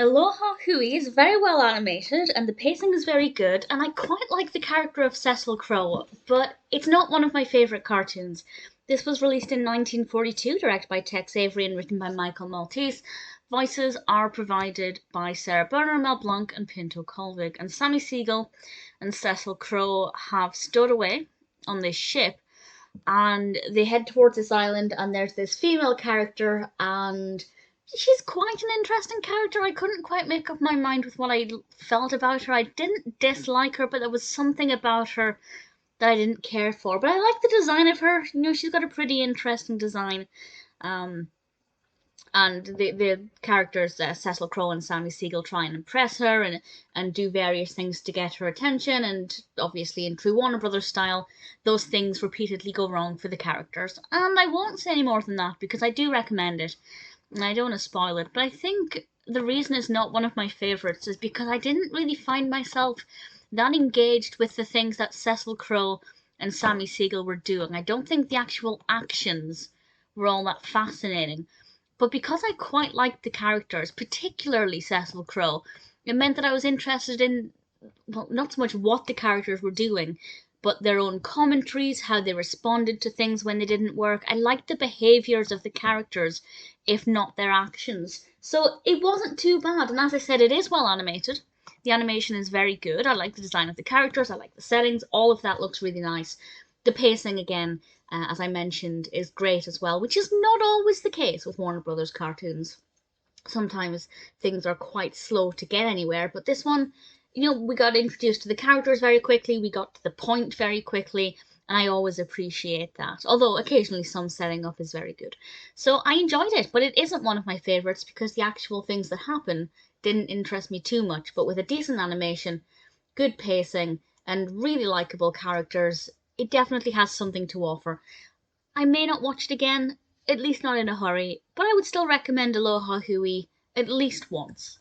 Aloha Hooey is very well animated and the pacing is very good, and I quite like the character of Cecil Crow, but it's not one of my favourite cartoons. This was released in 1942, directed by Tex Avery and written by Michael Maltese. Voices are provided by Sara, Berner, Blanc, and Pinto Colvig, and Sammy Siegel and Cecil Crow have stowed away on this ship and they head towards this island, and there's this female character, and she's quite an interesting character. I couldn't quite make up my mind with what I felt about her. I didn't dislike her, but there was something about her that I didn't care for. But I like the design of her. She's got a pretty interesting design. Um, and the characters Cecil Crow and Sammy Siegel try and impress her and do various things to get her attention, and obviously in true Warner Brothers style, those things repeatedly go wrong for the characters. And I won't say any more than that because I do recommend it, and I don't want to spoil it. But I think the reason it's not one of my favorites is because I didn't really find myself that engaged with the things that Cecil Crow and Sammy Siegel were doing. I don't think the actual actions were all that fascinating. But because I quite liked the characters, particularly Cecil Crow, it meant that I was interested in, well, not so much what the characters were doing, but their own commentaries, how they responded to things when they didn't work. I liked the behaviours of the characters, if not their actions. So it wasn't too bad, and as I said, it is well animated. The animation is very good. I like the design of the characters, I like the settings, all of that looks really nice. The pacing, again, as I mentioned, is great as well, which is not always the case with Warner Brothers cartoons. Sometimes things are quite slow to get anywhere, but this one, we got introduced to the characters very quickly, we got to the point very quickly, and I always appreciate that. Although occasionally some setting up is very good. So I enjoyed it, but it isn't one of my favourites because the actual things that happen didn't interest me too much. But with a decent animation, good pacing, and really likable characters, it definitely has something to offer. I may not watch it again, at least not in a hurry, but I would still recommend Aloha Hooey at least once.